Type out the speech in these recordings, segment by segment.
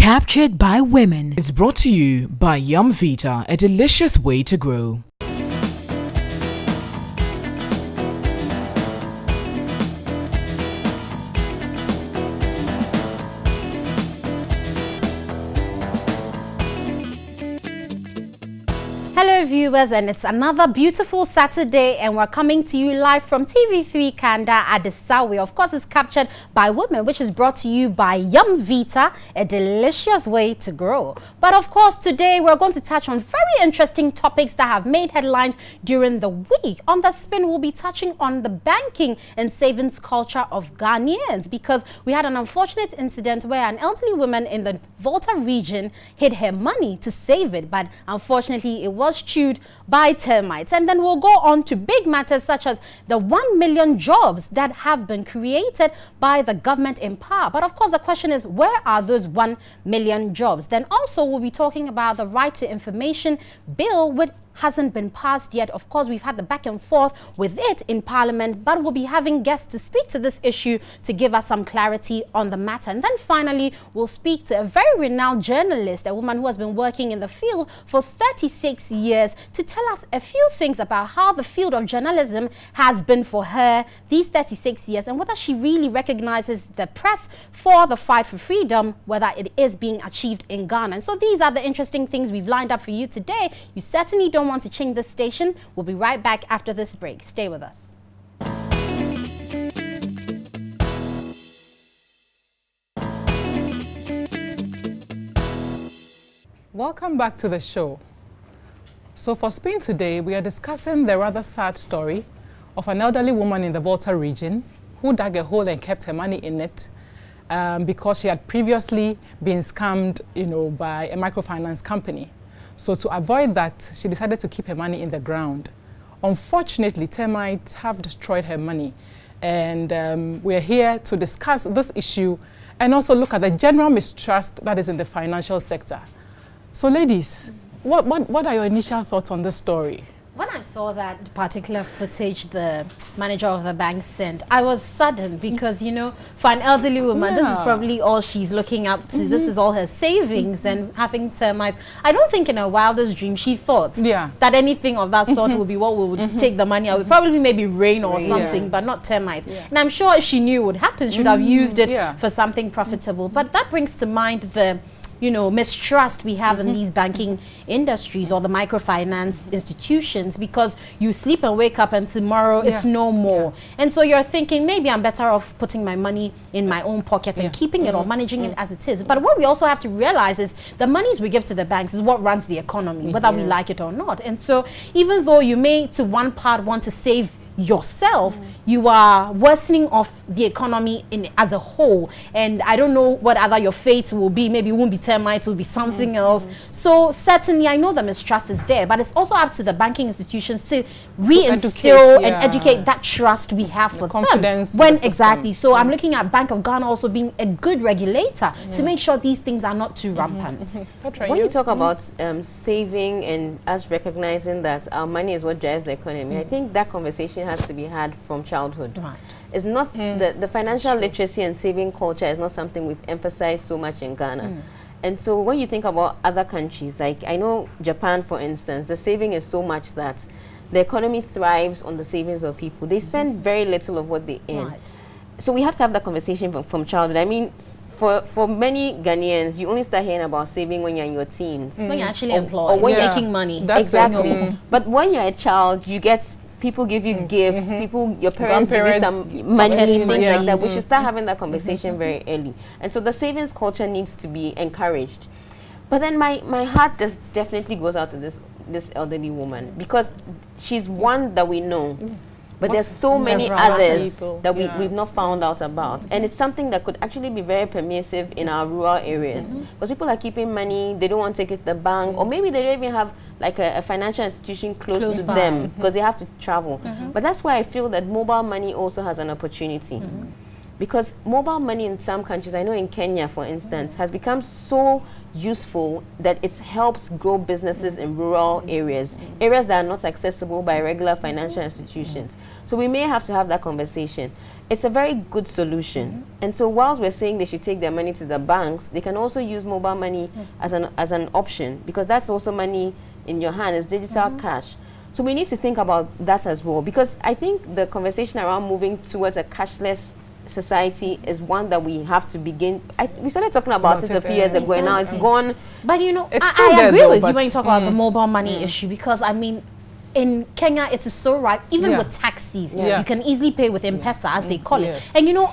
Captured by Women is brought to you by Yum Vita, a delicious way to grow. Hello viewers, and it's another beautiful Saturday and we're coming to you live from TV3 Kanda at the Sawi. Of course, it's Captured by Women, which is brought to you by Yum Vita, a delicious way to grow. But of course, today we're going to touch on very interesting topics that have made headlines during the week. On The Spin, we'll be touching on the banking and savings culture of Ghanaians, because we had an unfortunate incident where an elderly woman in the Volta region hid her money to save it, but unfortunately it was chewed by termites. And then we'll go on to big matters such as the 1 million jobs that have been created by the government in power. But of course, the question is, where are those 1 million jobs? Then also we'll be talking about the Right to Information bill, which hasn't been passed yet. Of course, we've had the back and forth with it in Parliament, but we'll be having guests to speak to this issue to give us some clarity on the matter. And then finally, we'll speak to a very renowned journalist, a woman who has been working in the field for 36 years, to tell us a few things about how the field of journalism has been for her these 36 years and whether she really recognizes the press for the fight for freedom, whether it is being achieved in Ghana. And so these are the interesting things we've lined up for you today. You certainly don't want to change the station. We'll be right back after this break. Stay with us. Welcome back to the show. So for Spin today, we are discussing the rather sad story of an elderly woman in the Volta region who dug a hole and kept her money in it because she had previously been scammed, by a microfinance company. So to avoid that, she decided to keep her money in the ground. Unfortunately, termites have destroyed her money. And we're here to discuss this issue and also look at the general mistrust that is in the financial sector. So ladies, what are your initial thoughts on this story? When I saw that particular footage the manager of the bank sent, I was saddened because, for an elderly woman, this is probably all she's looking up to. This is all her savings and having termites. I don't think in her wildest dream she thought that anything of that sort would be what would take the money out. Probably maybe rain or something, but not termites. And I'm sure if she knew it would happen, she would have used it for something profitable. But that brings to mind the mistrust we have in these banking industries or the microfinance institutions, because you sleep and wake up and tomorrow it's no more. And so you're thinking, maybe I'm better off putting my money in my own pocket and keeping it or managing it as it is. But what we also have to realize is the monies we give to the banks is what runs the economy, whether we like it or not. And so even though you may to one part want to save yourself, you are worsening off the economy as a whole. And I don't know what other your fate will be. Maybe it won't be termites, it will be something else. So certainly I know the mistrust is there, but it's also up to the banking institutions to reinstill and educate that trust we have for confidence them. Exactly. So I'm looking at Bank of Ghana also being a good regulator to make sure these things are not too rampant. When you talk about saving and us recognizing that our money is what drives the economy, I think that conversation has to be had from childhood. It's not the financial literacy and saving culture is not something we've emphasized so much in Ghana. And so when you think about other countries, like I know Japan, for instance, the saving is so much that the economy thrives on the savings of people. They spend very little of what they earn. So we have to have that conversation from childhood. I mean, for many Ghanaians, you only start hearing about saving when you're in your teens. When you're actually employed. Or when you're making money. Exactly. But when you're a child, you get people give you gifts, your parents give you some money, things like that. We should start having that conversation very early. And so the savings culture needs to be encouraged. But then my heart just definitely goes out to this elderly woman, because she's one that we know. But there's so many others that we've not found out about. And it's something that could actually be very permissive in our rural areas. Because people are keeping money, they don't want to take it to the bank, or maybe they don't even have like a financial institution close to them because they have to travel. But that's why I feel that mobile money also has an opportunity. Because mobile money in some countries, I know in Kenya, for instance, has become so useful that it helps grow businesses in rural areas, areas that are not accessible by regular financial institutions. So we may have to have that conversation. it's a very good solution. And so whilst we're saying they should take their money to the banks, they can also use mobile money as an option, because that's also money in your hand. It's digital cash. So we need to think about that as well, because I think the conversation around moving towards a cashless society is one that we have to begin. We started talking about it a few years ago, and now it's gone. But you know, I agree with you when you talk about the mobile money issue, because I mean, in Kenya, it is so right. Even with taxis, you can easily pay with M-Pesa, as they call it. And you know,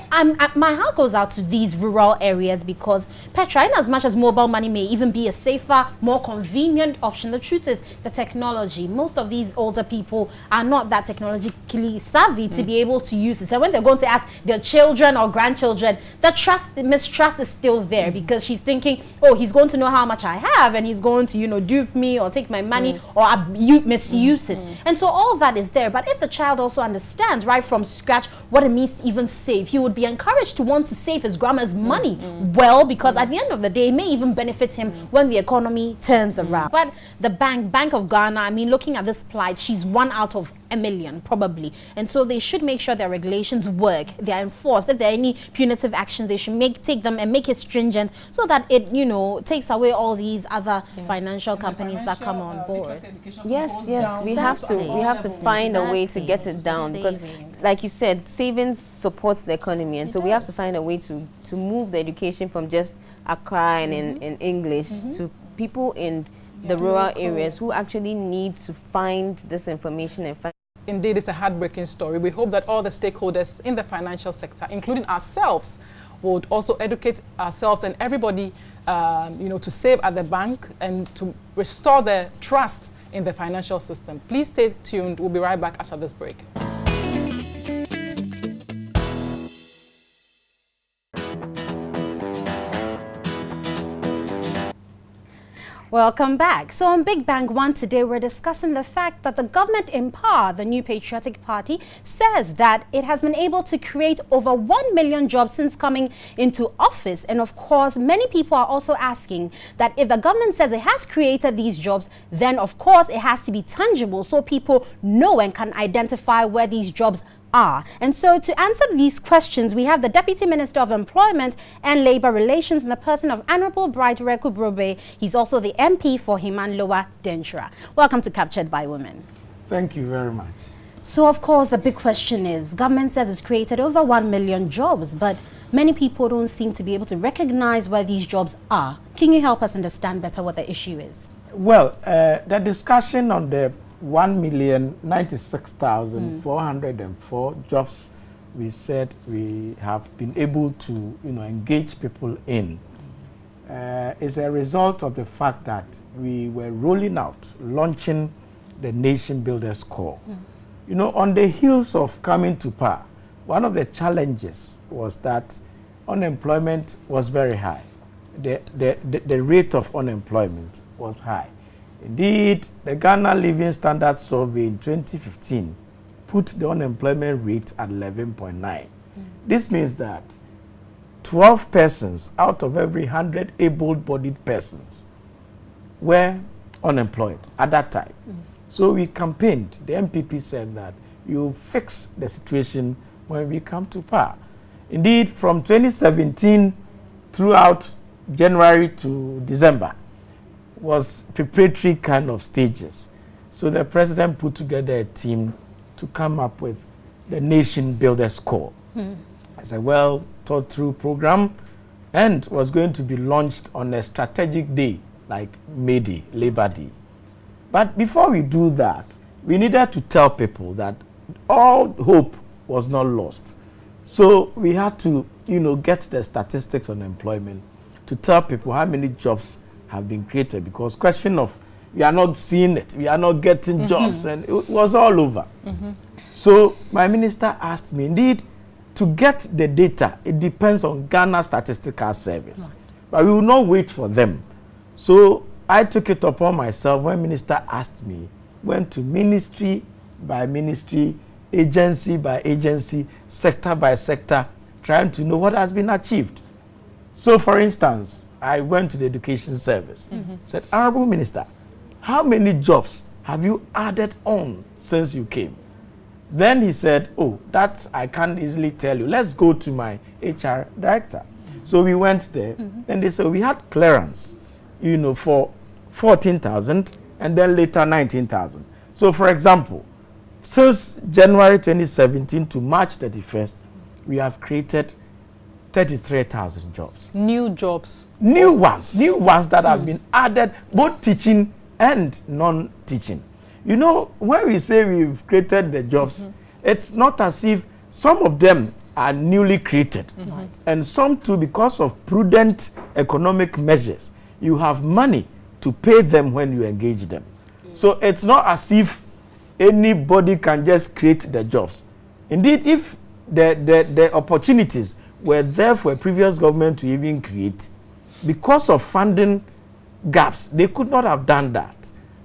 my heart goes out to these rural areas, because Petra, in as much as mobile money may even be a safer, more convenient option, the truth is the technology. Most of these older people are not that technologically savvy to be able to use it. So when they're going to ask their children or grandchildren, the mistrust is still there, because she's thinking, oh, he's going to know how much I have, and he's going to, you know, dupe me or take my money or misuse it. And so all that is there. But if the child also understands right from scratch what it means to even save, he would be encouraged to want to save his grandma's money well, because at the end of the day, it may even benefit him when the economy turns around. But the Bank of Ghana, I mean, looking at this plight, she's 1 out of a million probably, and so they should make sure their regulations work, they are enforced. If there are any punitive actions, they should take them and make it stringent, so that it, you know, takes away all these other financial companies that come on board. Yes, we have to find a way to get it down, because like you said, savings supports the economy, and so we have to find a way to move the education from just Accra and in English to people in the rural areas who actually need to find this information and find. Indeed, it's a heartbreaking story. We hope that all the stakeholders in the financial sector, including ourselves, would also educate ourselves and everybody, you know, to save at the bank and to restore the trust in the financial system. Please stay tuned. We'll be right back after this break. Welcome back. So on Big Bang One today, we're discussing the fact that the government in power, the New Patriotic Party, says that it has been able to create over 1 million jobs since coming into office. And of course, many people are also asking that if the government says it has created these jobs, then of course it has to be tangible, so people know and can identify where these jobs are. And so to answer these questions, we have the Deputy Minister of Employment and Labour Relations in the person of Honourable Bright Reku Brobe. He's also the MP for Himan-Lower Denchura. Welcome to Captured by Women. Thank you very much. So of course the big question is, government says it's created over 1 million jobs, but many people don't seem to be able to recognize where these jobs are. Can you help us understand better what the issue is? Well, the discussion on the 1,096,404 jobs we said we have been able to, you know, engage people in is a result of the fact that we were launching the Nation Builders Corps. You know, on the heels of coming to power, one of the challenges was that unemployment was very high. The rate of unemployment was high. Indeed, the Ghana Living Standards Survey in 2015 put the unemployment rate at 11.9. This means that 12 persons out of every 100 able-bodied persons were unemployed at that time. So we campaigned. The MPP said that you fix the situation when we come to power. Indeed, from 2017 throughout January to December, was preparatory kind of stages. So the president put together a team to come up with the Nation Builders Corps. It's a well thought through program and was going to be launched on a strategic day like May Day, Labor Day. But before we do that, we needed to tell people that all hope was not lost. So we had to, you know, get the statistics on employment to tell people how many jobs have been created, because question of we are not seeing it, we are not getting jobs, and it was all over. So my minister asked me, indeed, to get the data, it depends on Ghana Statistical Service, but we will not wait for them. So I took it upon myself when minister asked me, went to ministry by ministry, agency by agency, sector by sector, trying to know what has been achieved. So for instance, I went to the Education Service, said, Honorable Minister, how many jobs have you added on since you came? Then he said, oh, that I can't easily tell you. Let's go to my HR director. So we went there, and they said we had clearance, you know, for 14,000 and then later 19,000. So, for example, since January 2017 to March 31st, we have created 33,000 jobs. New jobs. New ones that have been added, both teaching and non-teaching. You know, when we say we've created the jobs, it's not as if some of them are newly created. And some too, because of prudent economic measures, you have money to pay them when you engage them. So it's not as if anybody can just create the jobs. Indeed, if the opportunities were there for a previous government to even create, because of funding gaps, they could not have done that.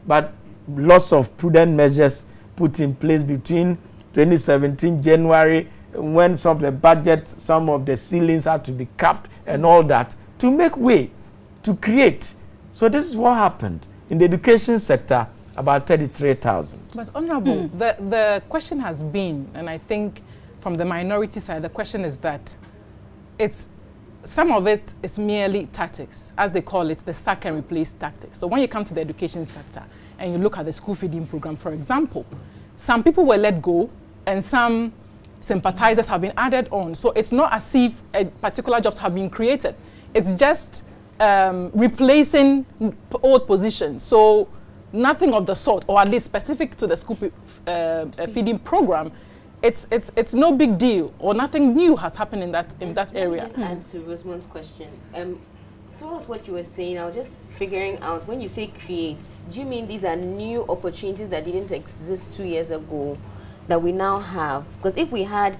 But lots of prudent measures put in place between 2017 January, when some of the budget, some of the ceilings had to be capped and all that, to make way to create. So this is what happened in the education sector, about 33,000. But Honorable, the question has been, and I think from the minority side, the question is that some of it is merely tactics, as they call it, the sack and replace tactics. So when you come to the education sector and you look at the school feeding program, for example, some people were let go and some sympathizers have been added on. So it's not as if a particular jobs have been created. It's just replacing old positions. So nothing of the sort, or at least specific to the school feeding program, it's no big deal, or nothing new has happened in that area. Just add to Rosamond's question. Throughout what you were saying, I was just figuring out, when you say create, do you mean these are new opportunities that didn't exist 2 years ago that we now have? Because if we had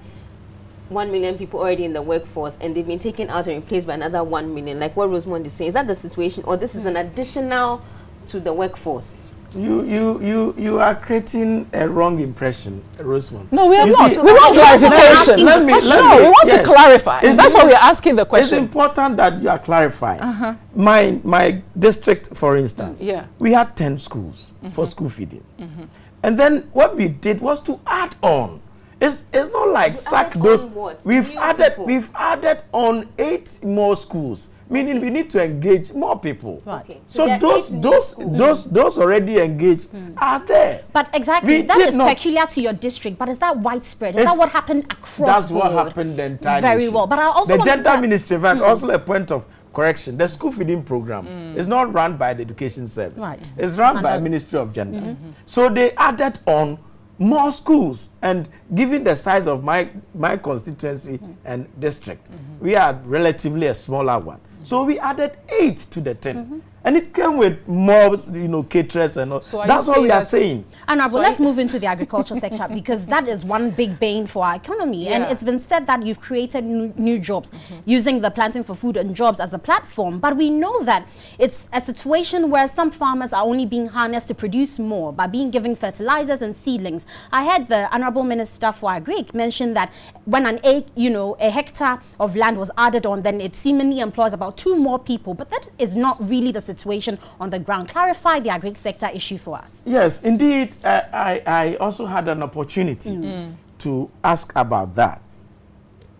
1 million people already in the workforce and they've been taken out and replaced by another 1 million, like what Rosamond is saying, is that the situation, or this is an additional to the workforce? You are creating a wrong impression, Rosamond. No, we are not. We want clarification. We want to clarify. That's why we're asking the question. It's important that you are clarifying. My district, for instance, we had 10 schools for school feeding. And then what we did was to add on. It's not like sack those. We've added on 8 more schools, meaning we need to engage more people. Right. Okay. So those already engaged are there. But exactly, that is peculiar to your district. But is that widespread? Is that what happened across? That's what happened the entire Very nation. well. But I also the gender ministry, also a point of correction. The school feeding program is not run by the education service. Right. It's run by the Ministry of Gender. So they added on more schools, and given the size of my constituency and district, we are relatively a smaller one. So we added 8 to the 10. And it came with more, caterers and all. So that's what we are saying. Honorable, let's move into the agriculture sector, because that is one big bane for our economy. And it's been said that you've created new jobs using the Planting for Food and Jobs as the platform. But we know that it's a situation where some farmers are only being harnessed to produce more by being given fertilizers and seedlings. I heard the Honorable Minister for Agri mention that when a hectare of land was added on, then it seemingly employs about 2 more people. But that is not really the situation on the ground. Clarify the agri sector issue for us. Yes, indeed. I also had an opportunity to ask about that.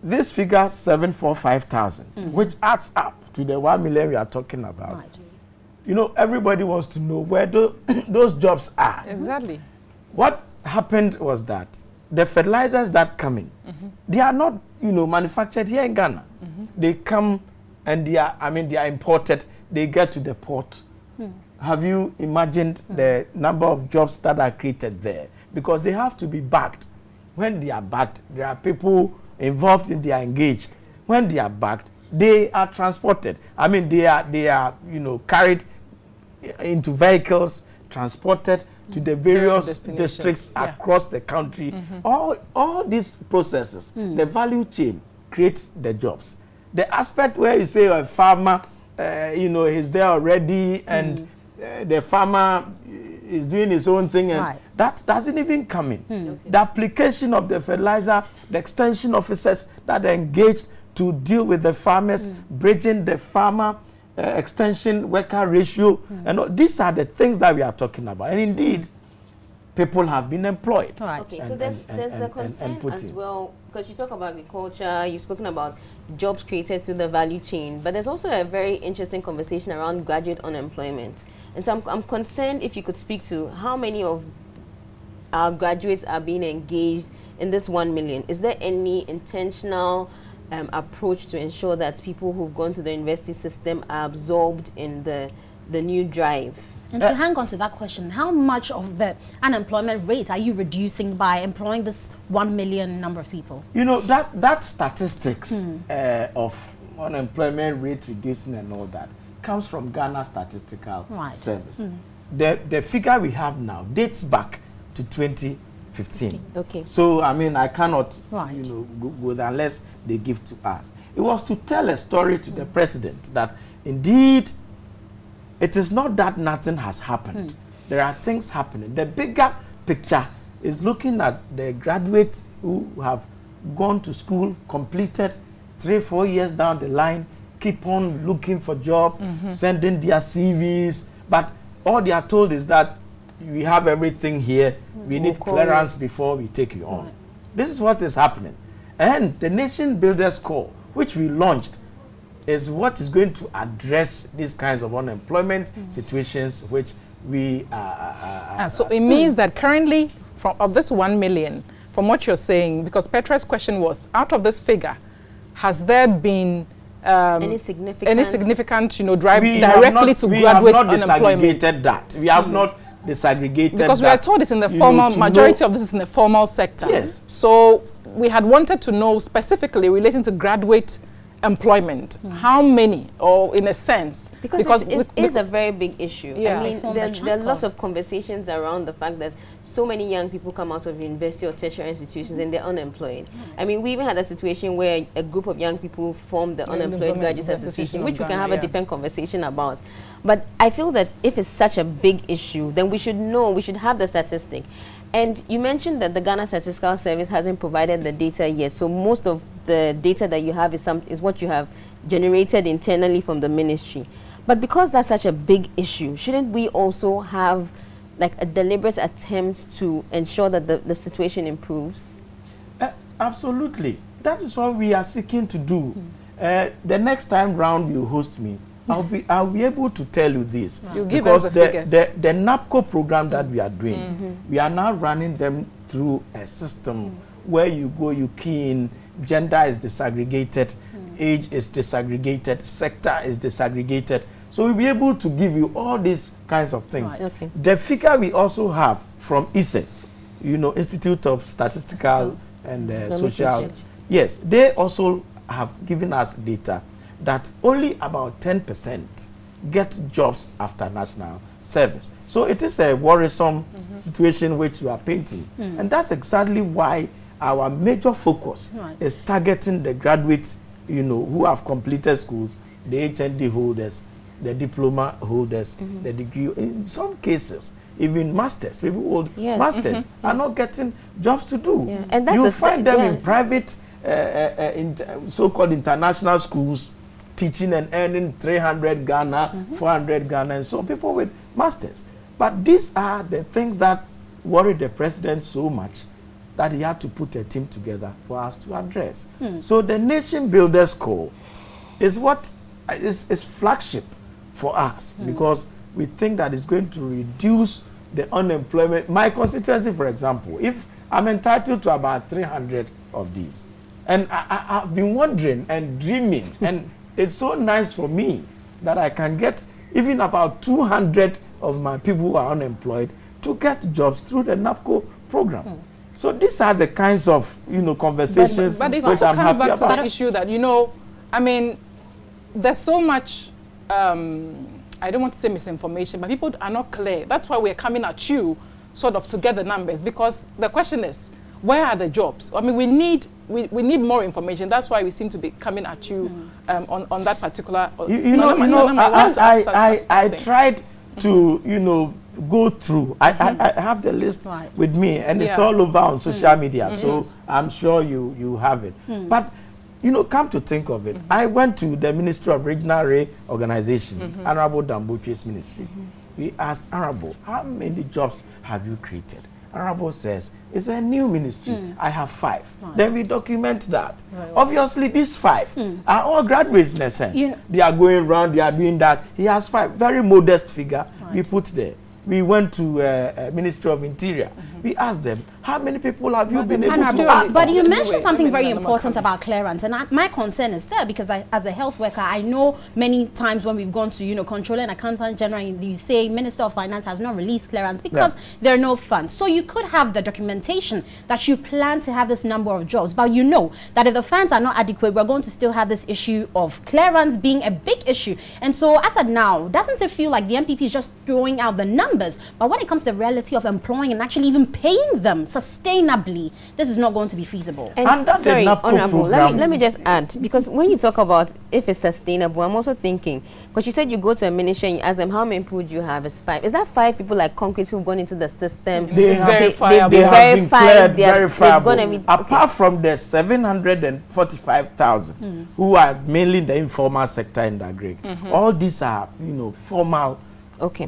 This figure 745,000, which adds up to the 1 million we are talking about. Right. Everybody wants to know where those jobs are. Exactly. What happened was that the fertilizers that come in, they are not, manufactured here in Ghana. They come and they are imported. They get to the port. Have you imagined the number of jobs that are created there? Because they have to be backed. When they are backed, there are people involved in, they are engaged. When they are backed, they are transported. They are carried into vehicles, transported to the various districts across the country. All these processes, the value chain creates the jobs. The aspect where you say a farmer, he's there already, and the farmer is doing his own thing, and that doesn't even come in. The application of the fertilizer, the extension officers that are engaged to deal with the farmers, bridging the farmer extension worker ratio, and these are the things that we are talking about. And indeed, people have been employed. Right. Okay, so there's the concern as well, because you talk about agriculture, you've spoken about jobs created through the value chain, but there's also a very interesting conversation around graduate unemployment. And so I'm concerned if you could speak to how many of our graduates are being engaged in this 1 million. Is there any intentional approach to ensure that people who've gone to the university system are absorbed in the new drive? And to hang on to that question, how much of the unemployment rate are you reducing by employing this 1 million number of people? You know, that statistics of unemployment rate reducing and all that comes from Ghana Statistical Service. The figure we have now dates back to 2015. Okay. So, I mean, I cannot, you know, go unless they give to us. It was to tell a story to the president that indeed it is not that nothing has happened. There are things happening. The bigger picture is looking at the graduates who have gone to school, completed 3-4 years down the line, keep on looking for job, sending their CVs, but all they are told is that we have everything here, we need clearance before we take you on. This is what is happening. And the Nation Builders Corps, which we launched, is what is going to address these kinds of unemployment situations which we so it means that currently, of this 1 million, from what you're saying, because Petra's question was, out of this figure, has there been any significant, you know, drive directly to graduate unemployment? We have not disaggregated that. We have not disaggregated because that. we are told it's in the formal, majority of this is in the formal sector. Yes. So we had wanted to know specifically relating to graduate employment, how many, or in a sense, because it is a very big issue. Yeah. I mean, there are lots of conversations around the fact that so many young people come out of university or tertiary institutions and they're unemployed. I mean, we even had a situation where a group of young people formed the Unemployed Graduates Association, which we can have a different conversation about. But I feel that if it's such a big issue, then we should know, we should have the statistic. And you mentioned that the Ghana Statistical Service hasn't provided the data yet. So most of the data that you have is what you have generated internally from the ministry. But because that's such a big issue, shouldn't we also have like a deliberate attempt to ensure that the situation improves? Absolutely. That is what we are seeking to do. The next time round you host me, I'll be able to tell you this. You give us the figures. The NAPCO program that we are doing, we are now running them through a system where you go, you key in, gender is disaggregated, age is disaggregated, sector is disaggregated. So we'll be able to give you all these kinds of things. Right. Okay. The figure we also have from ISE, you know, Institute of Statistical and Social. Research. Yes, they also have given us data that only about 10% get jobs after national service. So it is a worrisome situation which you are painting. And that's exactly why our major focus is targeting the graduates, you know, who have completed schools, the HND holders, the diploma holders, the degree, in some cases, even masters, people who hold masters are not getting jobs to do. Yeah. And that's you find them in private, so-called international schools, teaching and earning 300 Ghana, 400 Ghana, and so people with masters. But these are the things that worry the president so much that he had to put a team together for us to address. So the Nation Builders Corps is what is flagship for us because we think that it's going to reduce the unemployment. My constituency, for example, if I'm entitled to about 300 of these, and I've been wondering and dreaming, and it's so nice for me that I can get even about 200 of my people who are unemployed to get jobs through the NAPCO program. So these are the kinds of, you know, conversations. But it also comes back to the issue that, you know, I mean, there's so much, I don't want to say misinformation, but people are not clear. That's why we're coming at you sort of to get the numbers, because the question is, where are the jobs? I mean, we need more information. That's why we seem to be coming at you on that particular. I tried to, you know, go through. I have the list with me, and it's all over on social media. So I'm sure you have it. But you know, come to think of it, I went to the Ministry of Regional Ray Organization, Honorable Dambuche's ministry. We asked, Honorable, how many jobs have you created? Honorable says, it's a new ministry. I have 5. Then we document that. Obviously, these 5 are all graduates in a sense. They are going around, they are doing that. He has 5. Very modest figure we put there. We went to Ministry of Interior. We asked them, how many people have you been able to add? But you mentioned something very important about clearance, and my concern is there because as a health worker, I know many times when we've gone to, Controller and Accountant General, you say Minister of Finance has not released clearance because there are no funds. So you could have the documentation that you plan to have this number of jobs, but you know that if the funds are not adequate, we're going to still have this issue of clearance being a big issue. And so as of now, doesn't it feel like the MPP is just throwing out the numbers? But when it comes to the reality of employing and actually even paying them sustainably, this is not going to be feasible. And sorry, Honorable, let me just add, because when you talk about if it's sustainable, I'm also thinking, because you said you go to a ministry and you ask them how many people do you have, it's 5. Is that 5 people like concrete who've gone into the system? They have been verifiable. Apart from the 745,000 who are mainly in the informal sector in the Greek. All these are, formal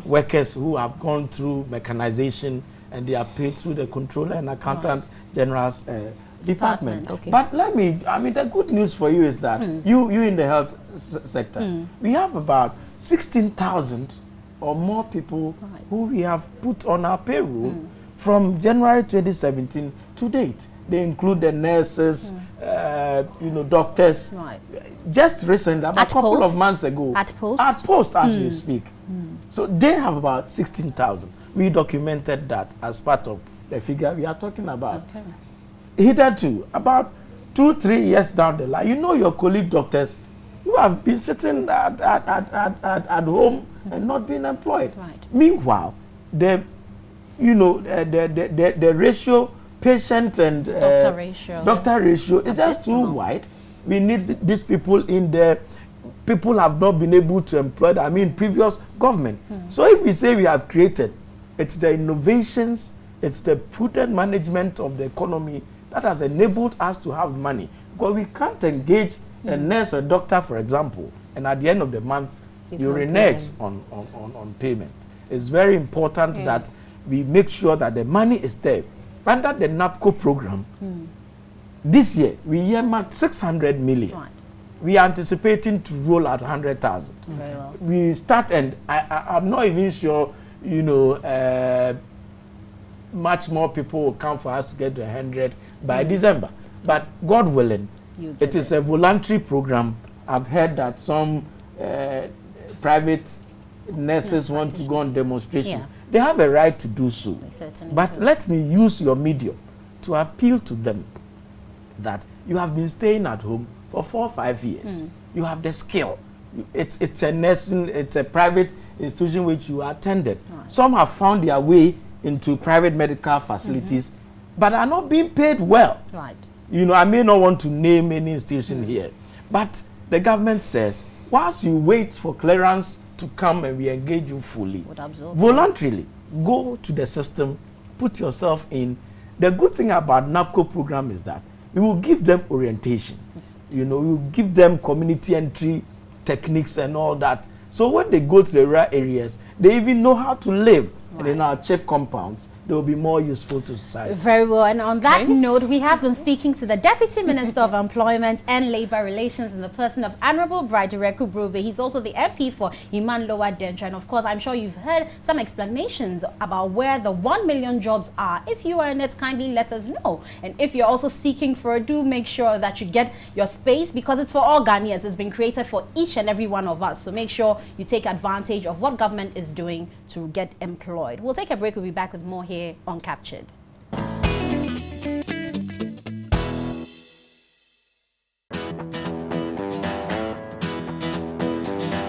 workers who have gone through mechanization and they are paid through the Controller and Accountant General's department. But the good news for you is that you in the health sector, we have about 16,000 or more people who we have put on our payroll from January 2017 to date. They include the nurses, doctors. Just recently, about a couple of months ago, at post as we speak. So they have about 16,000. We documented that as part of the figure we are talking about. Hitherto, about 2-3 years down the line, your colleague doctors who have been sitting at home and not being employed. Meanwhile, the ratio, patient and doctor ratio is just too wide. We need these people in there. People have not been able to employ, previous government. So if we say we have created, it's the innovations, it's the prudent management of the economy that has enabled us to have money. Because we can't engage a nurse or doctor, for example, and at the end of the month, you renege on payment. It's very important that we make sure that the money is there. Under the NAPCO program, this year, we earmarked 600 million. We are anticipating to roll out 100,000. Well. We start, and I'm not even sure, much more people will come for us to get to 100 by December. But God willing, it is a voluntary program. I've heard that some private nurses want to go on demonstration. They have a right to do so. But let me use your medium to appeal to them that you have been staying at home for 4 or 5 years. You have the skill. It's a nursing, it's a private institution which you attended. Some have found their way into private medical facilities, but are not being paid well. I may not want to name any institution here, but the government says, whilst you wait for clearance to come and we engage you fully, voluntarily, go to the system, put yourself in. The good thing about NAPCO program is that we will give them orientation. We will give them community entry techniques and all that. So when they go to the rural areas, they even know how to live. And in our CHIP compounds, they will be more useful to society. Very well. And on that note, we have been speaking to the Deputy Minister of Employment and Labour Relations in the person of Honorable Brajireku Brube. He's also the MP for Iman Lower Dentra. And of course, I'm sure you've heard some explanations about where the 1 million jobs are. If you are in it, kindly let us know. And if you're also seeking for it, do make sure that you get your space, because it's for all Ghanaians. It's been created for each and every one of us. So make sure you take advantage of what government is doing to get employed. We'll take a break. We'll be back with more here on Captured.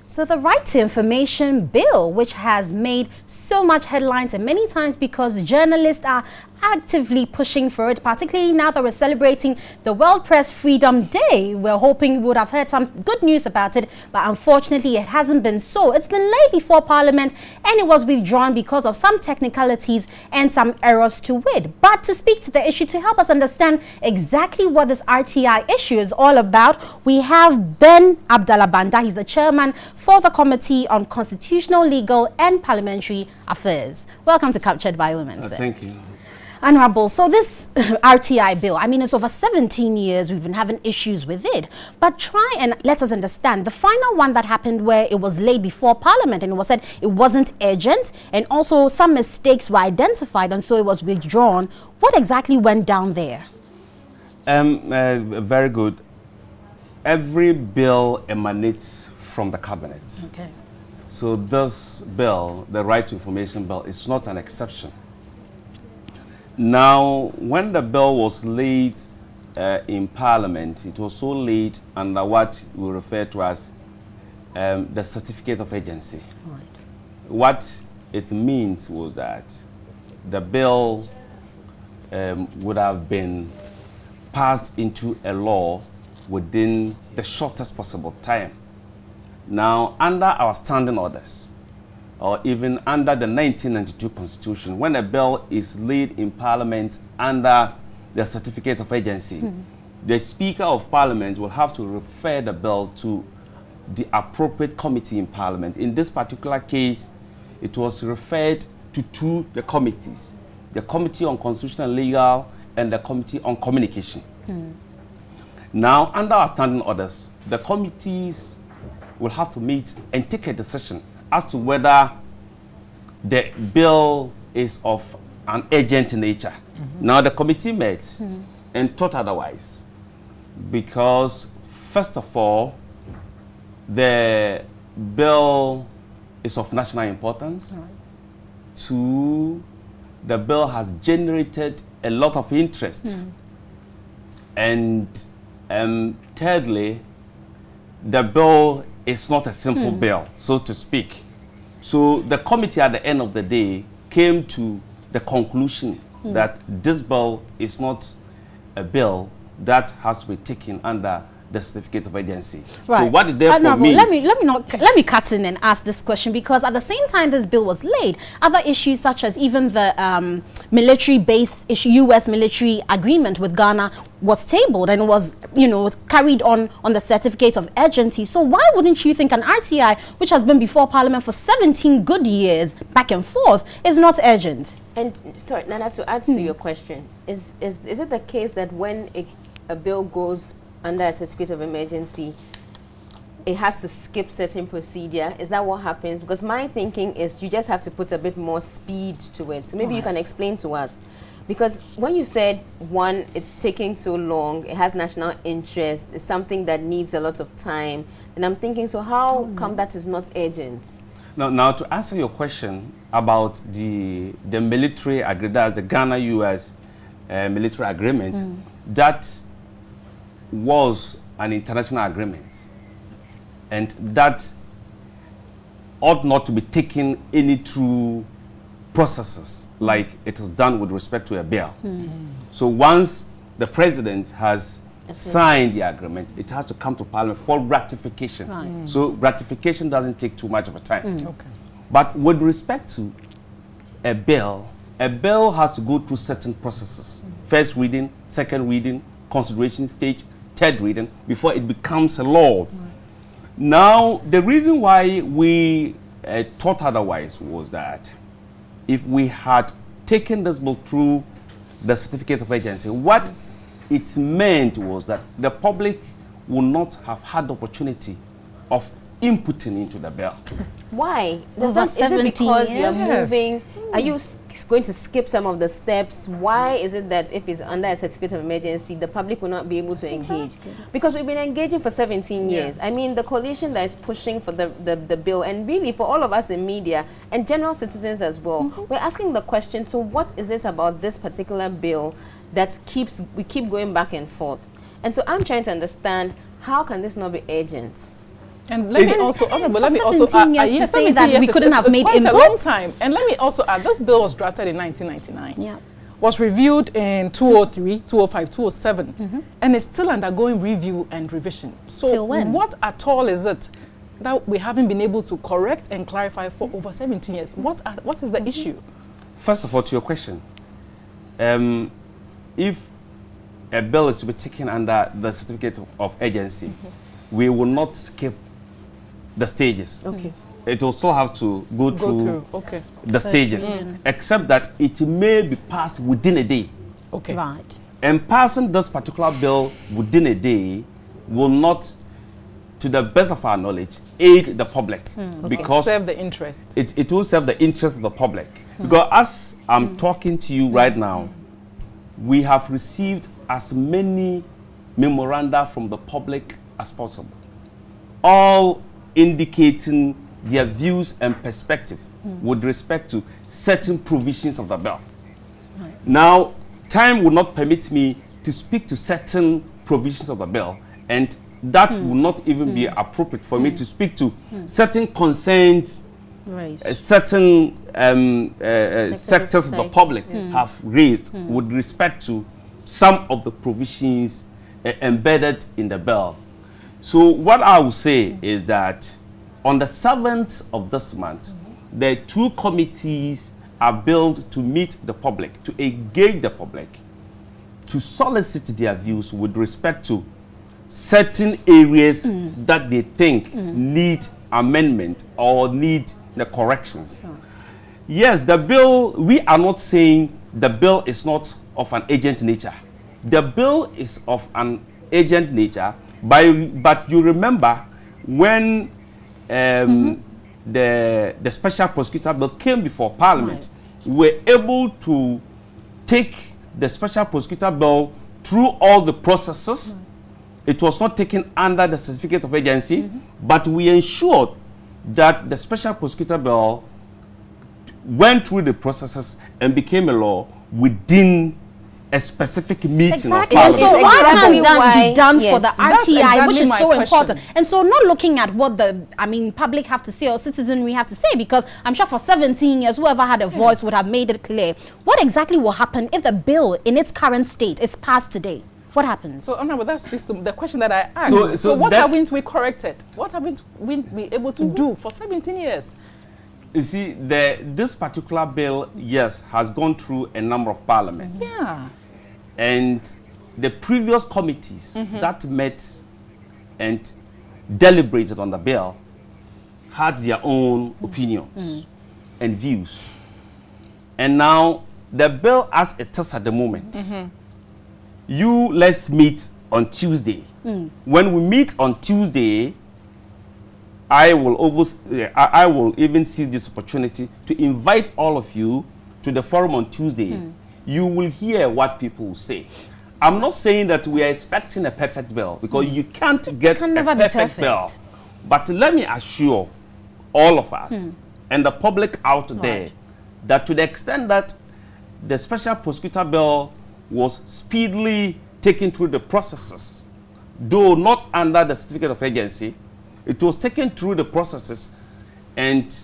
So the Right to Information Bill, which has made so much headlines, and many times because journalists are actively pushing for it, particularly now that we're celebrating the World Press Freedom Day. We're hoping we would have heard some good news about it, but unfortunately it hasn't been so. It's been laid before Parliament and it was withdrawn because of some technicalities and some errors to it. But to speak to the issue, to help us understand exactly what this RTI issue is all about, we have Ben Abdallah Banda. He's the chairman for the Committee on Constitutional, Legal and Parliamentary Affairs. Welcome to Captured by Women, sir. Thank you. Honorable, so this RTI bill, I mean, it's over 17 years we've been having issues with it. But try and let us understand, the final one that happened where it was laid before Parliament and it was said it wasn't urgent and also some mistakes were identified and so it was withdrawn. What exactly went down there? Very good. Every bill emanates from the cabinet. Okay. So this bill, the Right to Information Bill, is not an exception. Now, when the bill was laid in Parliament, it was so laid under what we refer to as the certificate of agency. Right. What it means was that the bill would have been passed into a law within the shortest possible time. Now, under our standing orders, or even under the 1992 Constitution, when a bill is laid in Parliament under the certificate of agency, the Speaker of Parliament will have to refer the bill to the appropriate committee in Parliament. In this particular case, it was referred to two committees, the Committee on Constitutional and Legal and the Committee on Communication. Now, under our standing orders, the committees will have to meet and take a decision as to whether the bill is of an urgent nature. Now, the committee met and thought otherwise because, first of all, the bill is of national importance. Two, the bill has generated a lot of interest. And thirdly, the bill is not a simple bill, so to speak. So the committee at the end of the day came to the conclusion that this bill is not a bill that has to be taken under the certificate of agency. Right. So what it therefore means... Let me cut in and ask this question, because at the same time this bill was laid, other issues such as even the military-based U.S. military agreement with Ghana was tabled and was, carried on the certificate of urgency. So why wouldn't you think an RTI, which has been before Parliament for 17 good years, back and forth, is not urgent? And sorry, Nana, to add to your question, is it the case that when a bill goes under a certificate of emergency, it has to skip certain procedure? Is that what happens? Because my thinking is you just have to put a bit more speed to it. So maybe you can explain to us. Because when you said, one, it's taking so long, it has national interest, it's something that needs a lot of time, and I'm thinking, so how come that is not urgent? Now, to answer your question about the military agreement, that's the Ghana-US military agreement, that was an international agreement, and that ought not to be taken any through processes like it is done with respect to a bill. So once the president has signed the agreement, it has to come to Parliament for ratification. So ratification doesn't take too much of a time. But with respect to a bill has to go through certain processes. First reading, second reading, consideration stage, third reading, before it becomes a law. Now, the reason why we thought otherwise was that if we had taken this bill through the certificate of agency, what it meant was that the public would not have had the opportunity of inputting into the bill. Why? Is it because you're moving? Are you going to skip some of the steps? Why is it that if it's under a certificate of emergency, the public will not be able to engage? Because we've been engaging for 17 years. I mean, the coalition that is pushing for the bill, and really for all of us in media and general citizens as well, we're asking the question, so what is it about this particular bill that we keep going back and forth? And so I'm trying to understand, how can this not be urgent? And let me also add, yes, say that we couldn't have made quite a long time. And let me also add, this bill was drafted in 1999. Yeah. Was reviewed in 203, 205, 207, and is still undergoing review and revision. So till when? What at all is it that we haven't been able to correct and clarify for over 17 years? What is the issue? First of all, to your question, if a bill is to be taken under the certificate of agency, we will not skip the stages. it will still have to go through okay. the stages, except that it may be passed within a day. Okay. Right. And passing this particular bill within a day will not, to the best of our knowledge, aid the public because serve the interest. It will serve the interest of the public. Because as I'm talking to you right now, we have received as many memoranda from the public as possible, all indicating their views and perspective with respect to certain provisions of the bill. Now, time will not permit me to speak to certain provisions of the bill, and that will not even be appropriate for me to speak to certain concerns certain sectors of the public have raised with respect to some of the provisions embedded in the bill. So what I will say is that on the 7th of this month, the 2 committees are built to meet the public, to engage the public, to solicit their views with respect to certain areas that they think need amendment or need the corrections. Yes, the bill, we are not saying the bill is not of an urgent nature. The bill is of an urgent nature, but you remember when the special prosecutor bill came before Parliament, we were able to take the special prosecutor bill through all the processes. It was not taken under the certificate of agency, but we ensured that the special prosecutor bill went through the processes and became a law within a specific meeting of Exactly. Parliament. So why can't that be done Yes. for the That's RTI, exactly which is my so question. important? And so not looking at what the, public have to say or citizenry have to say, because I'm sure for 17 years, whoever had a voice would have made it clear. What exactly will happen if the bill in its current state is passed today? What happens? So, Honorable, that speaks to the question that I asked. So what haven't we corrected? What haven't we been able to do for 17 years? You see, this particular bill, yes, has gone through a number of parliaments. Yeah. And the previous committees that met and deliberated on the bill had their own opinions and views. And now, the bill as it is at the moment, let's meet on Tuesday. When we meet on Tuesday, I will even seize this opportunity to invite all of you to the forum on Tuesday. You will hear what people will say. I'm not saying that we are expecting a perfect bill, because you can't get a perfect bill. But let me assure all of us and the public out there that to the extent that the special prosecutor bill was speedily taken through the processes, though not under the certificate of agency, it was taken through the processes and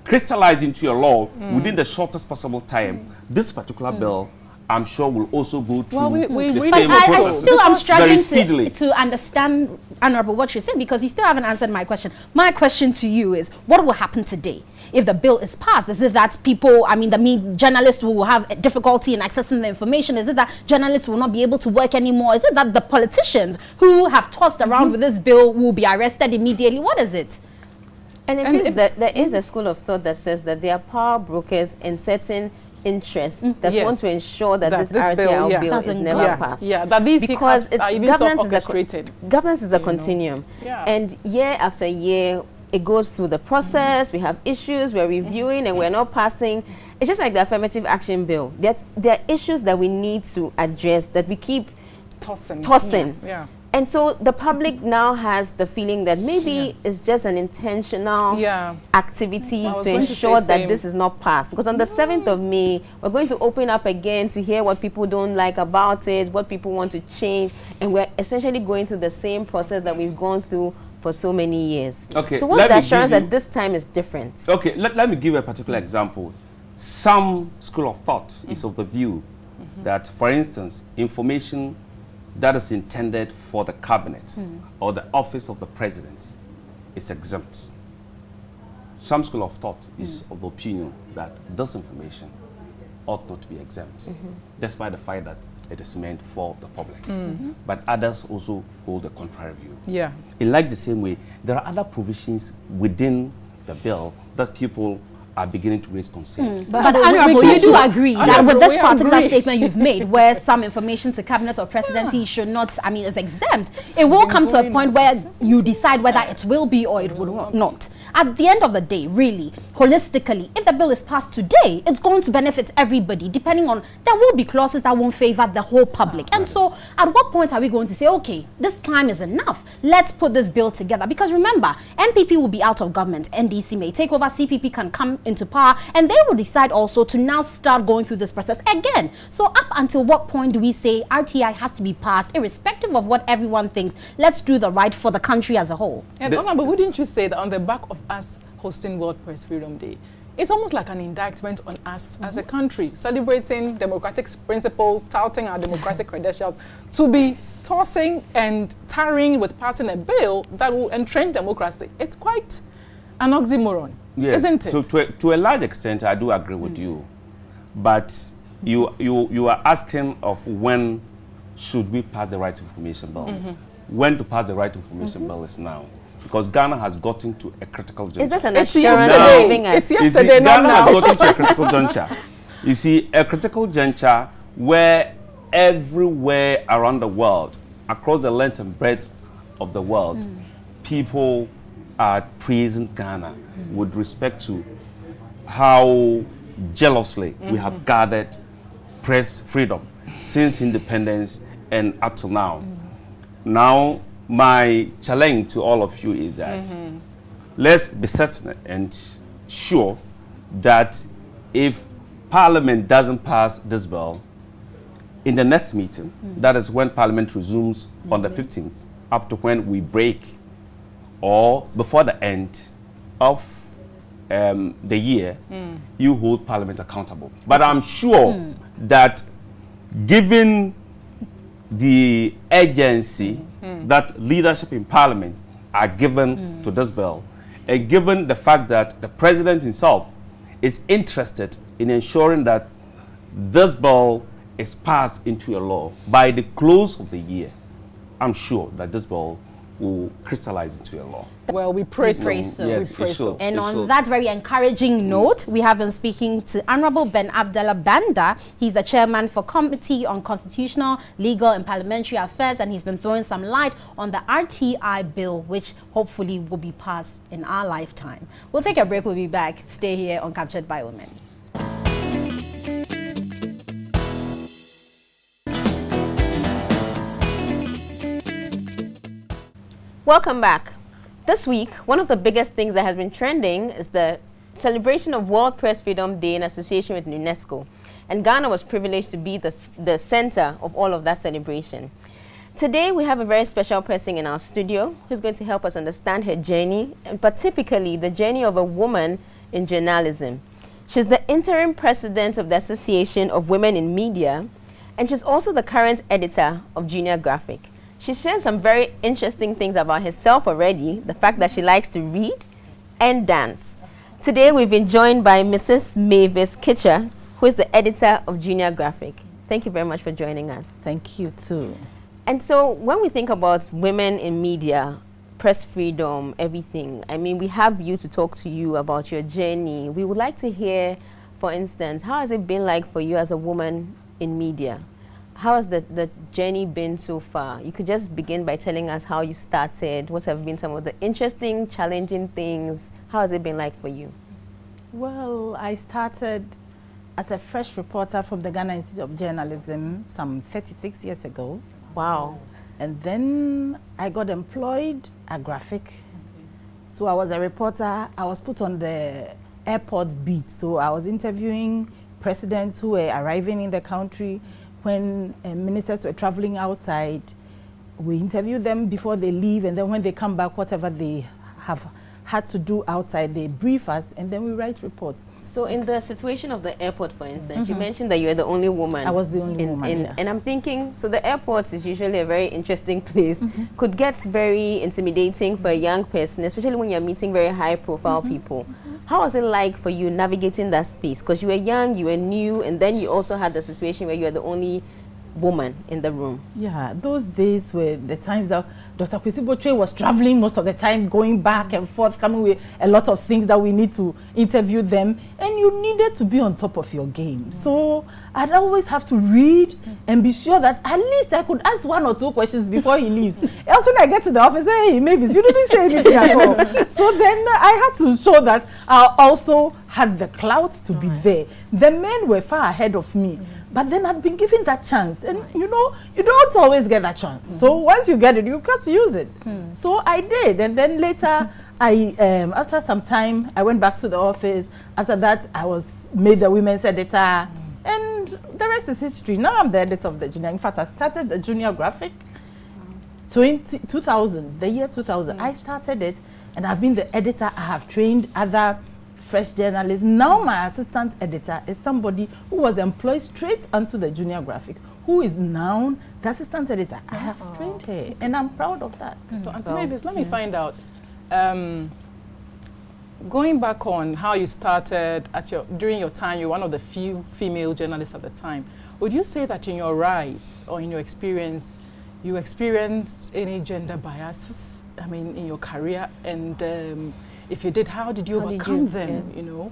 crystallized into a law within the shortest possible time. This particular bill, I'm sure, will also go through the same process. I'm struggling to understand, Honorable, what you're saying, because you still haven't answered my question. My question to you is, what will happen today if the bill is passed? Is it that people, journalists will have difficulty in accessing the information? Is it that journalists will not be able to work anymore? Is it that the politicians who have tossed around with this bill will be arrested immediately? What is it? And there is a school of thought that says that there are power brokers and certain interests that want to ensure that this RTI bill is never passed. Yeah, that these hiccups are even self-orchestrated. Governance is a continuum. And year after year, it goes through the process. We have issues, we're reviewing, and we're not passing. It's just like the affirmative action bill. There are issues that we need to address that we keep tossing. Yeah. And so the public now has the feeling that maybe it's just an intentional activity to ensure that this is not passed. Because on the 7th of May, we're going to open up again to hear what people don't like about it, what people want to change, and we're essentially going through the same process that we've gone through for so many years. Okay, so what's the assurance that this time is different? Okay, let me give a particular example. Some school of thought is of the view that, for instance, information that is intended for the cabinet or the office of the president is exempt. Some school of thought is of the opinion that this information ought not to be exempt, despite the fact that it it is meant for the public. But others also hold the contrary view. Yeah. In like the same way, there are other provisions within the bill that people are beginning to raise concerns. But Honorable, you do agree that with this particular statement you've made, where some information to cabinet or presidency should not, I mean, is exempt, it will come to a point where you decide whether it will be or it will not. At the end of the day, really, holistically, if the bill is passed today, it's going to benefit everybody, depending on, there will be clauses that won't favor the whole public. And so, at what point are we going to say, okay, this time is enough, let's put this bill together? Because remember, MPP will be out of government, NDC may take over, CPP can come into power, and they will decide also to now start going through this process again. So up until what point do we say RTI has to be passed, irrespective of what everyone thinks? Let's do the right for the country as a whole. And Honorable, wouldn't you say that on the back of us hosting World Press Freedom Day, it's almost like an indictment on us as a country, celebrating democratic principles, touting our democratic credentials, to be tossing and tarrying with passing a bill that will entrench democracy? It's quite an oxymoron. Yes, isn't it? to a large extent, I do agree with you. But you are asking of when should we pass the Right to Information Bill. When to pass the Right to Information Bill is now. Because Ghana has gotten to a critical juncture. Is this an It's assurance yesterday. giving us? It's yesterday, not Ghana now. has gotten to a critical juncture. You see, a critical juncture where everywhere around the world, across the length and breadth of the world, people are praising Ghana with respect to how jealously we have guarded press freedom since independence and up till now. Now, my challenge to all of you is that let's be certain and sure that if Parliament doesn't pass this bill in the next meeting, that is when Parliament resumes on the 15th, up to when we break, or before the end of the year, you hold Parliament accountable. But I'm sure that given the agency that leadership in Parliament are given to this bill, and given the fact that the President himself is interested in ensuring that this bill is passed into a law by the close of the year, I'm sure that this bill will crystallize into a law. Well, we pray so. Yes, We pray so. And on that very encouraging note, we have been speaking to Honorable Ben Abdallah Banda. He's the chairman for Committee on Constitutional, Legal and Parliamentary Affairs, and he's been throwing some light on the RTI bill, which hopefully will be passed in our lifetime. We'll take a break. We'll be back. Stay here on Captured by Women. Welcome back. This week, one of the biggest things that has been trending is the celebration of World Press Freedom Day in association with UNESCO. And Ghana was privileged to be the center of all of that celebration. Today, we have a very special person in our studio who's going to help us understand her journey, and particularly the journey of a woman in journalism. She's the interim president of the Association of Women in Media, and she's also the current editor of Junior Graphic. She shared some very interesting things about herself already, the fact that she likes to read and dance. Today, we've been joined by Mrs. Mavis Kitcher, who is the editor of Junior Graphic. Thank you very much for joining us. Thank you, too. And so, when we think about women in media, press freedom, everything, I mean, we have you to talk to you about your journey. We would like to hear, for instance, how has it been like for you as a woman in media? How has the journey been so far? You could just begin by telling us how you started, what have been some of the interesting, challenging things. How has it been like for you? Well, I started as a fresh reporter from the Ghana Institute of Journalism some 36 years ago. Wow. And then I got employed at Graphic. So I was a reporter. I was put on the airport beat. So I was interviewing presidents who were arriving in the country. When ministers were traveling outside, we interview them before they leave, and then when they come back, whatever they have had to do outside, they brief us, and then we write reports. So in the situation of the airport, for instance, you mentioned that you were the only woman. I was the only woman, yeah. And I'm thinking, so the airport is usually a very interesting place, could get very intimidating for a young person, especially when you're meeting very high-profile people. How was it like for you navigating that space? Because you were young, you were new, and then you also had the situation where you were the only woman in the room. Yeah, those days were the times that Dr. Kwesi Botre was traveling most of the time, going back and forth, coming with a lot of things that we need to interview them, and you needed to be on top of your game. So I'd always have to read and be sure that at least I could ask 1 or 2 questions before he leaves. Else when I get to the office, hey, Mavis, you didn't say anything at all. So then I had to show that I also had the clout to be there. The men were far ahead of me. But then I've been given that chance, and you know, you don't always get that chance. So once you get it, you got to use it. So I did, and then later, after some time, I went back to the office. After that, I was made the women's editor, and the rest is history. Now I'm the editor of the junior. In fact, I started the junior graphic. 2000, the year 2000, I started it, and I've been the editor. I have trained other fresh journalists. Now my assistant editor is somebody who was employed straight onto the junior graphic, who is now the assistant editor. I have trained her, and I'm proud of that. So, Auntie Mavis, let me find out, going back on how you started during your time, you're one of the few female journalists at the time. Would you say that in your rise or in your experience, you experienced any gender biases, I mean, in your career? And if you did, how did you overcome them, you know?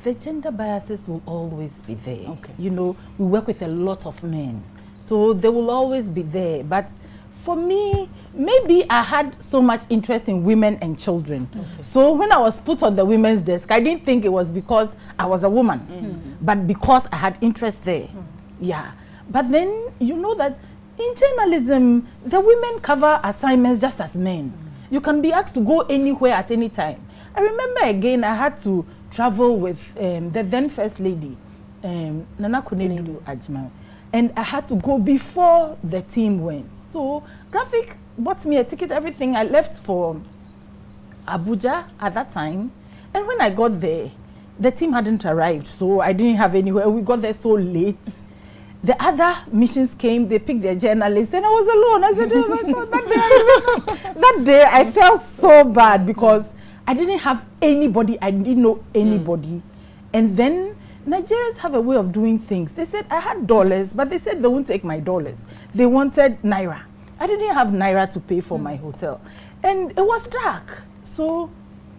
The gender biases will always be there. Okay. You know, we work with a lot of men, so they will always be there. But for me, maybe I had so much interest in women and children. Okay. So when I was put on the women's desk, I didn't think it was because I was a woman, but because I had interest there. Yeah. But then, you know that in journalism, the women cover assignments just as men. You can be asked to go anywhere at any time. I remember again, I had to travel with the then First Lady, Nana Konelu Ajman, and I had to go before the team went. So Graphic bought me a ticket, everything. I left for Abuja at that time, and when I got there, the team hadn't arrived, so I didn't have anywhere. We got there so late. The other missions came, they picked their journalists, and I was alone. I said, oh my God, that day I felt so bad because I didn't have anybody, I didn't know anybody. And then Nigerians have a way of doing things. They said I had dollars, but they said they won't take my dollars. They wanted Naira. I didn't have Naira to pay for my hotel. And it was dark. So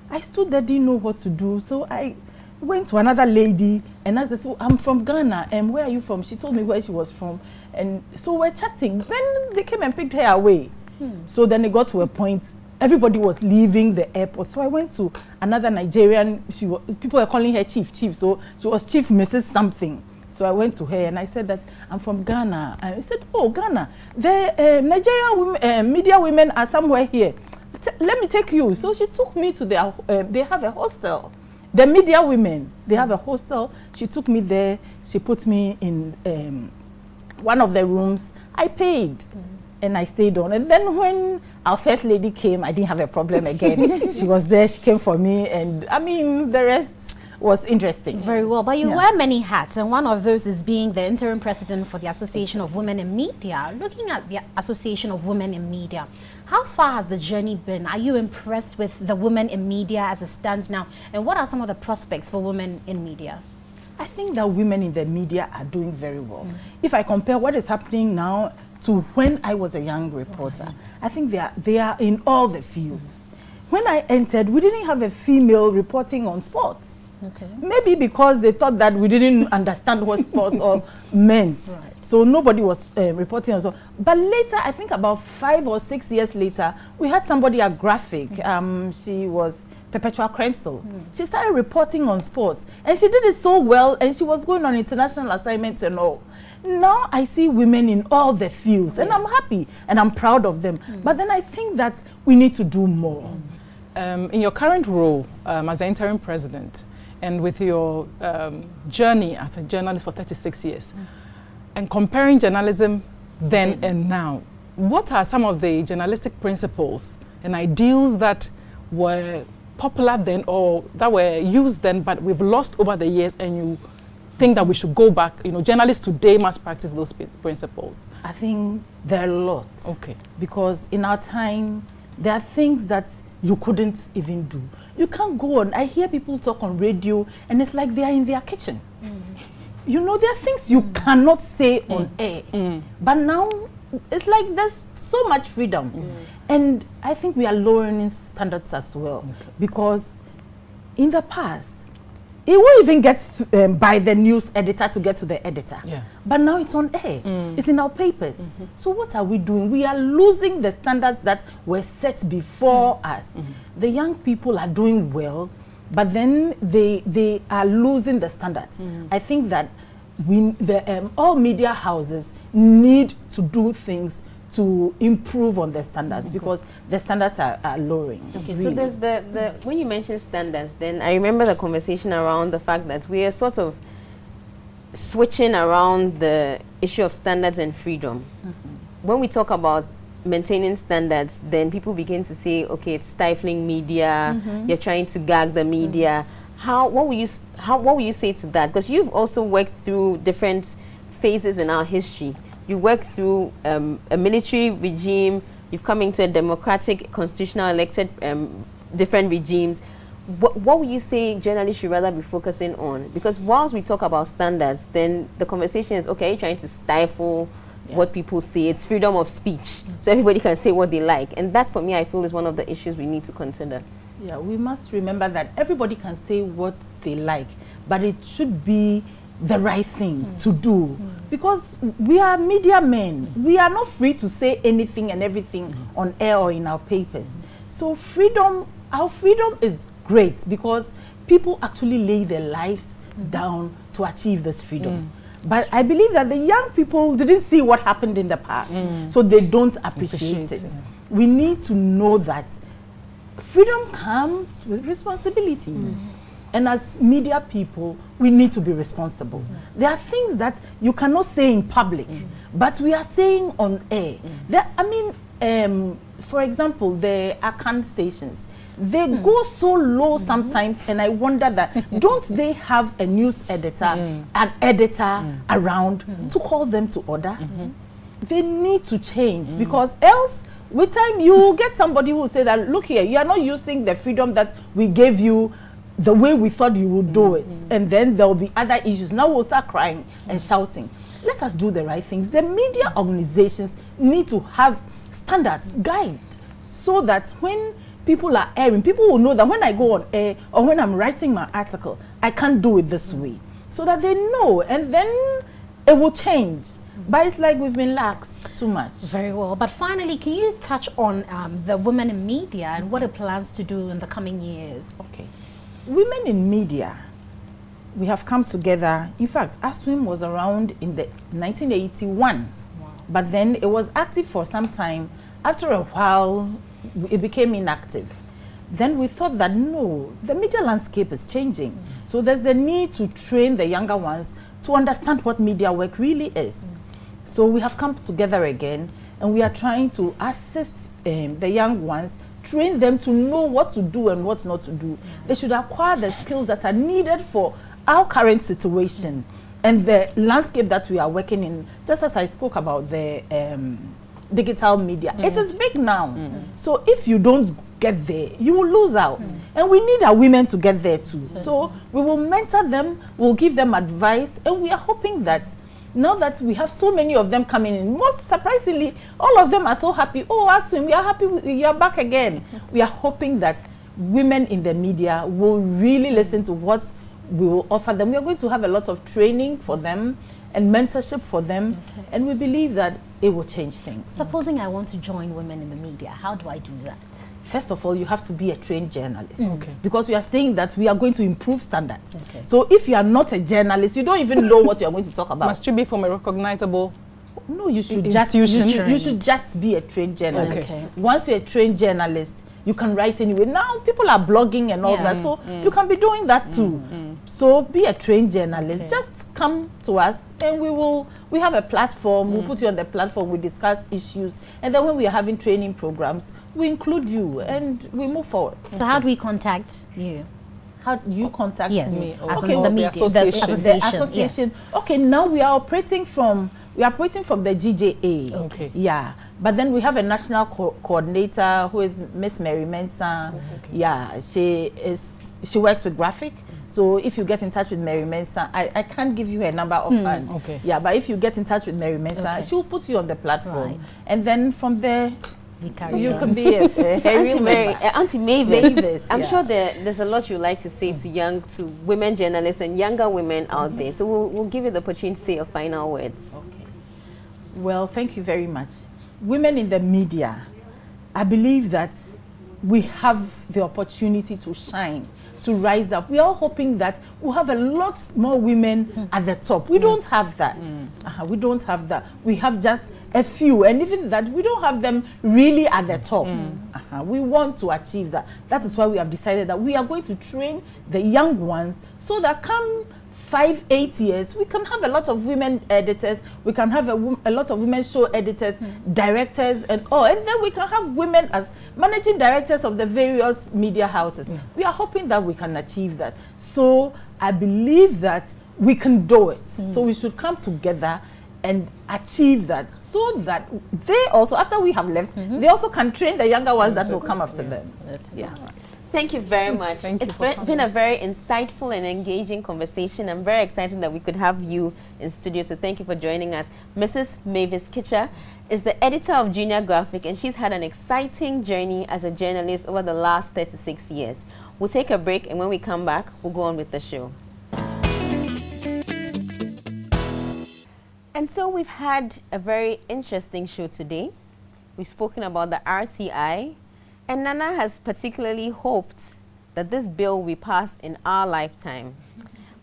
I stood there, didn't know what to do. So I went to another lady and asked her, so I'm from Ghana, and where are you from? She told me where she was from, and so we're chatting. Then they came and picked her away. So then it got to a point, everybody was leaving the airport. So I went to another Nigerian, people were calling her Chief, so she was Chief Mrs. something. So I went to her and I said that I'm from Ghana. And I said, oh, Ghana, the Nigerian media women are somewhere here. Let me take you. So she took me to their, they have a hostel. The media women, they have a hostel. She took me there. She put me in one of the rooms. I paid, and I stayed on. And then when our First Lady came, I didn't have a problem again. She was there. She came for me, and I mean, the rest was interesting. Very well, but you wear many hats, and one of those is being the interim president for the Association of Women in Media. Looking at the Association of Women in Media, how far has the journey been? Are you impressed with the women in media as it stands now? And what are some of the prospects for women in media? I think that women in the media are doing very well. If I compare what is happening now to when I was a young reporter, I think they are in all the fields. When I entered, we didn't have a female reporting on sports. Okay. Maybe because they thought that we didn't understand what sports or meant. Right. So nobody was reporting on. But later, I think about 5 or 6 years later, we had somebody at Graphic. She was Perpetua Krenzel. She started reporting on sports. And she did it so well. And she was going on international assignments and all. Now I see women in all the fields. And I'm happy. And I'm proud of them. But then I think that we need to do more. In your current role as the interim president, and with your journey as a journalist for 36 years, and comparing journalism then and now, what are some of the journalistic principles and ideals that were popular then or that were used then but we've lost over the years, and you think that we should go back, you know, journalists today must practice those principles? I think there are lots. Okay. Because in our time, there are things that you couldn't even do. You can't go on. I hear people talk on radio, and it's like they are in their kitchen. you know, there are things you cannot say on air. But now, it's like there's so much freedom. And I think we are lowering standards as well. Because in the past, it won't even get by the news editor to get to the editor. But now it's on air. It's in our papers. So what are we doing? We are losing the standards that were set before us. The young people are doing well, but then they are losing the standards. I think that all media houses need to do things to improve on the standards because the standards are lowering. Okay, really. so there's the when you mention standards, then I remember the conversation around the fact that we are sort of switching around the issue of standards and freedom. When we talk about maintaining standards, then people begin to say, okay, it's stifling media, you're trying to gag the media. What will you say to that? Because you've also worked through different phases in our history. You worked through a military regime, you've come into a democratic, constitutional elected different regimes. What would you say journalists should rather be focusing on? Because whilst we talk about standards, then the conversation is, okay, are you trying to stifle what people say? It's freedom of speech, so everybody can say what they like. And that, for me, I feel is one of the issues we need to consider. Yeah, we must remember that everybody can say what they like, but it should be the right thing to do. Because we are media men. We are not free to say anything and everything on air or in our papers. So freedom, our freedom is great because people actually lay their lives down to achieve this freedom. But I believe that the young people didn't see what happened in the past, so they don't appreciate it. We need to know that freedom comes with responsibilities. And as media people, we need to be responsible. There are things that you cannot say in public, but we are saying on air. For example, the Akan stations, they go so low sometimes, and I wonder that don't they have a news editor, an editor around to call them to order? They need to change because else, with time, you will get somebody who will say that, look here, you are not using the freedom that we gave you the way we thought you would do it. And then there will be other issues. Now we'll start crying and shouting. Let us do the right things. The media organizations need to have standards, guide, so that when people are airing, people will know that when I go on air or when I'm writing my article, I can't do it this way. So that they know, and then it will change. But it's like we've been lax too much. Very well. But finally, can you touch on the women in media and what it plans to do in the coming years? Okay. Women in media, we have come together. In fact, ASWIM was around in the 1981. But then it was active for some time. After a while, it became inactive. Then we thought that no, the media landscape is changing. So there's the need to train the younger ones to understand what media work really is. So we have come together again, and we are trying to assist the young ones, train them to know what to do and what not to do. They should acquire the skills that are needed for our current situation and the landscape that we are working in. Just as I spoke about the digital media, it is big now. So if you don't get there, you will lose out. And we need our women to get there too. So we will mentor them, we'll give them advice, and we are hoping that now that we have so many of them coming in, most surprisingly, all of them are so happy. Oh, ASWIM, we are happy you are back again. We are hoping that women in the media will really listen to what we will offer them. We are going to have a lot of training for them and mentorship for them, and we believe that it will change things. Supposing I want to join women in the media, how do I do that? First of all, you have to be a trained journalist. Because we are saying that we are going to improve standards. So if you are not a journalist, you don't even know what you are going to talk about. Must you be from a recognizable No, you should institution? You should just be a trained journalist. Once you're a trained journalist, you can write anyway. Now people are blogging and all that, so you can be doing that too. So be a trained journalist. Just come to us, and we have a platform. We'll put you on the platform. We discuss issues, and then when we are having training programs, we include you and we move forward. So how do we contact you? How do you contact Yes, me? as in the media, The association. Okay, now we are operating from the GJA. Yeah. But then we have a national coordinator who is Miss Mary Mensah. Yeah, she works with graphic. So if you get in touch with Mary Mensah, I can't give you her number offhand. Okay. Yeah, but if you get in touch with Mary Mensah, she will put you on the platform. Right. And then from there, you can be a Auntie Mary, Auntie Mavis, I'm sure there's a lot you like to say to women journalists and younger women out there. So we'll give you the opportunity to say your final words. Okay. Well, thank you very much. Women in the media, I believe that we have the opportunity to shine, to rise up. We are hoping that we'll have a lot more women at the top. We don't have that. We don't have that. We have just a few, and even that, we don't have them really at the top. We want to achieve that. That is why we have decided that we are going to train the young ones so that come 5-8 years, we can have a lot of women editors, we can have a lot of women show editors, directors, and then we can have women as managing directors of the various media houses. We are hoping that we can achieve that. So I believe that we can do it. So we should come together and achieve that, so that they also, after we have left, they also can train the younger ones that will come after them. Thank you very much. It's been a very insightful and engaging conversation. I'm very excited that we could have you in studio, so thank you for joining us. Mrs. Mavis Kitcher is the editor of Junior Graphic, and she's had an exciting journey as a journalist over the last 36 years. We'll take a break, and when we come back, we'll go on with the show. And so we've had a very interesting show today. We've spoken about the RCI, and Nana has particularly hoped that this bill will be passed in our lifetime.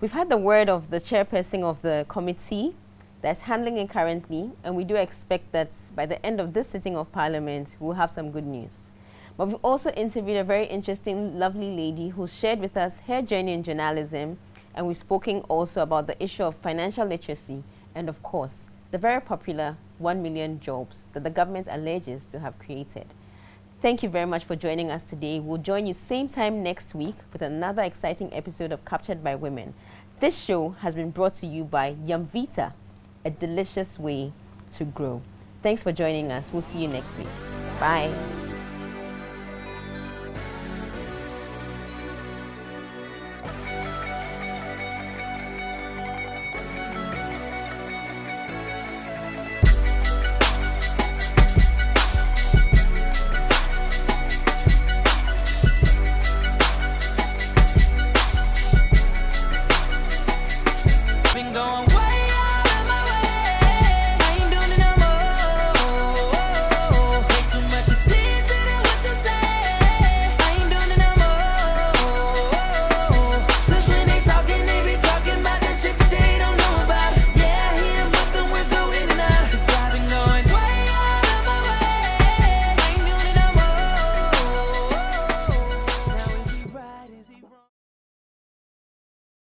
We've had the word of the chairperson of the committee that's handling it currently, and we do expect that by the end of this sitting of Parliament, we'll have some good news. But we've also interviewed a very interesting, lovely lady who shared with us her journey in journalism, and we've spoken also about the issue of financial literacy, and of course, the very popular 1 million jobs that the government alleges to have created. Thank you very much for joining us today. We'll join you same time next week with another exciting episode of Captured by Women. This show has been brought to you by Yumvita, a delicious way to grow. Thanks for joining us. We'll see you next week. Bye.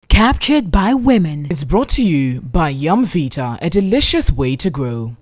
Captured by Women is brought to you by Yumvita, a delicious way to grow.